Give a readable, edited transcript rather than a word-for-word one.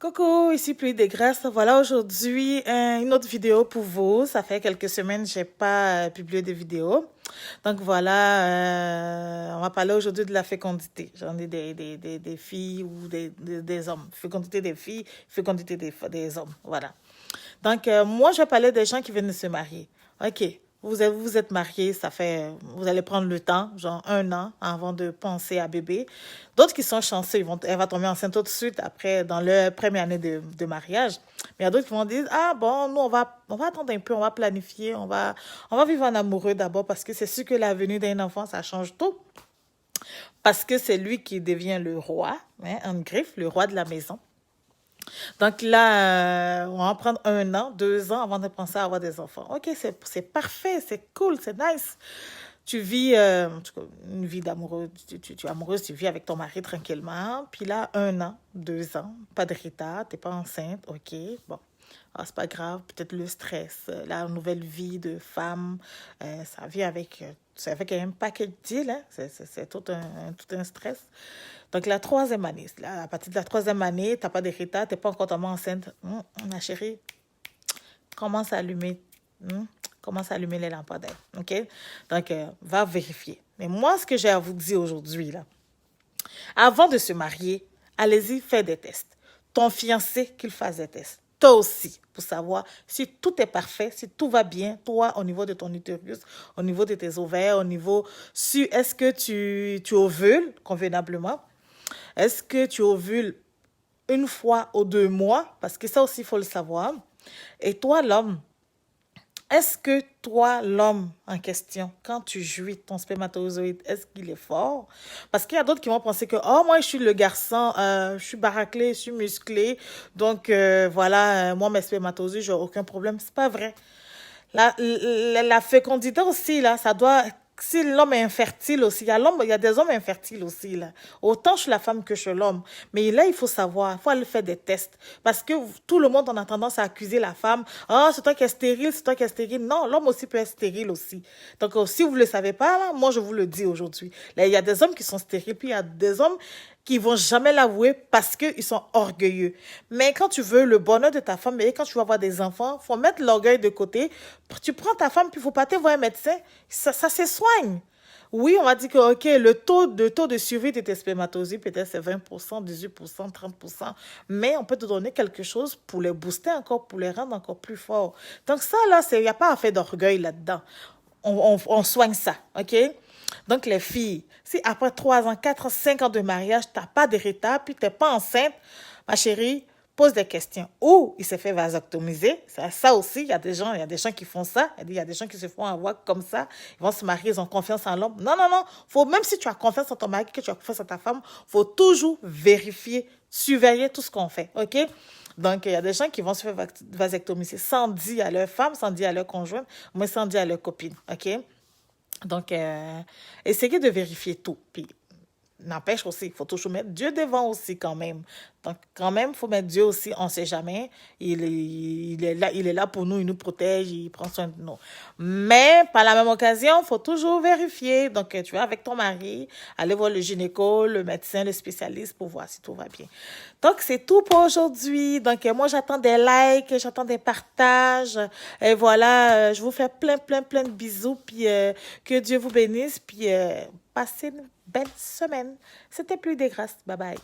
Coucou, ici Pluie des Grâces. Voilà aujourd'hui une autre vidéo pour vous. Ça fait quelques semaines que j'ai pas publié de vidéo. Donc voilà, on va parler aujourd'hui de la fécondité. J'en ai des filles ou des hommes. Fécondité des filles, fécondité des hommes. Voilà. Donc moi, je vais parler des gens qui viennent de se marier. Ok, vous êtes mariés, vous allez prendre le temps, genre 1 an avant de penser à bébé. D'autres qui sont chanceux, elle va tomber enceinte tout de suite après, dans leur première année de mariage. Mais il y a d'autres qui vont dire, ah bon, nous, on va attendre un peu, on va planifier, on va vivre en amoureux d'abord parce que c'est sûr que la venue d'un enfant, ça change tout. Parce que c'est lui qui devient le roi, hein, en griffe, le roi de la maison. Donc là, on va prendre 1 an, 2 ans avant de penser à avoir des enfants. Ok, c'est parfait, c'est cool, c'est nice. Tu vis une vie d'amoureux, tu es amoureuse, tu vis avec ton mari tranquillement. Puis là, 1 an, 2 ans, pas de retard, t'es pas enceinte, ok, bon. Ah, c'est pas grave, peut-être le stress, la nouvelle vie de femme, ça vient avec un paquet de deals, hein? C'est tout un stress. Donc, la troisième année, là, à partir de la troisième année, tu n'as pas de retard, tu n'es pas encore totalement enceinte. Ma chérie, commence à allumer. Commence à allumer les lampadaires. OK? Donc, va vérifier. Mais moi, ce que j'ai à vous dire aujourd'hui, là, avant de se marier, allez-y, faites des tests. Ton fiancé, qu'il fasse des tests. Toi aussi, pour savoir si tout est parfait, si tout va bien, toi, au niveau de ton utérus, au niveau de tes ovaires, au niveau... Si, est-ce que tu ovules convenablement? Est-ce que tu ovules 1 fois aux 2 mois? Parce que ça aussi, il faut le savoir. Et toi, l'homme, est-ce que toi, l'homme en question, quand tu jouis ton spermatozoïde, est-ce qu'il est fort? Parce qu'il y a d'autres qui vont penser que, oh, moi, je suis le garçon, je suis baraquelé, je suis musclé, donc voilà, moi, mes spermatozoïdes, j'ai aucun problème. C'est pas vrai. La fécondité aussi, là, ça doit... Si l'homme est infertile aussi, il y a des hommes infertiles aussi, là. Autant chez la femme que chez l'homme. Mais là, il faut savoir, il faut aller faire des tests. Parce que tout le monde, on a tendance à accuser la femme. Ah, c'est toi qui es stérile, c'est toi qui es stérile. Non, l'homme aussi peut être stérile aussi. Donc, si vous ne le savez pas, là, moi, je vous le dis aujourd'hui. Là, il y a des hommes qui sont stériles, puis il y a des hommes qui vont jamais l'avouer parce qu'ils sont orgueilleux. Mais quand tu veux le bonheur de ta femme et quand tu vas avoir des enfants, faut mettre l'orgueil de côté. Tu prends ta femme, puis il faut pas te voir un médecin. Ça se soigne. Oui, on va dire que ok, le taux de survie de tes spermatozoïdes, peut-être c'est 20%, 18%, 30%. Mais on peut te donner quelque chose pour les booster encore, pour les rendre encore plus forts. Donc ça, là, il n'y a pas à faire d'orgueil là-dedans. On soigne ça, ok? Donc, les filles, si après 3 ans, 4 ans, 5 ans de mariage, tu n'as pas de retard, puis tu n'es pas enceinte, ma chérie, pose des questions. Ou il s'est fait vasectomiser. Ça aussi, il y a des gens qui font ça. Il y a des gens qui se font avoir comme ça. Ils vont se marier, ils ont confiance en l'homme. Non, non, non. Même si tu as confiance en ton mari, que tu as confiance en ta femme, il faut toujours vérifier, surveiller tout ce qu'on fait. OK? Donc, il y a des gens qui vont se faire vasectomiser sans dire à leur femme, sans dire à leur conjoint, mais sans dire à leur copine. OK? Donc, essayez de vérifier tout. Puis, n'empêche aussi, il faut toujours mettre Dieu devant aussi quand même. Donc, quand même, il faut mettre Dieu aussi, on ne sait jamais. Il est là pour nous, il nous protège, il prend soin de nous. Mais, par la même occasion, il faut toujours vérifier. Donc, tu vois, avec ton mari, aller voir le gynéco, le médecin, le spécialiste pour voir si tout va bien. Donc, c'est tout pour aujourd'hui. Donc, moi, j'attends des likes, j'attends des partages. Et voilà, je vous fais plein, plein, plein de bisous. Puis, que Dieu vous bénisse. Puis, passez une belle semaine. C'était Pluie des Grâces. Bye bye.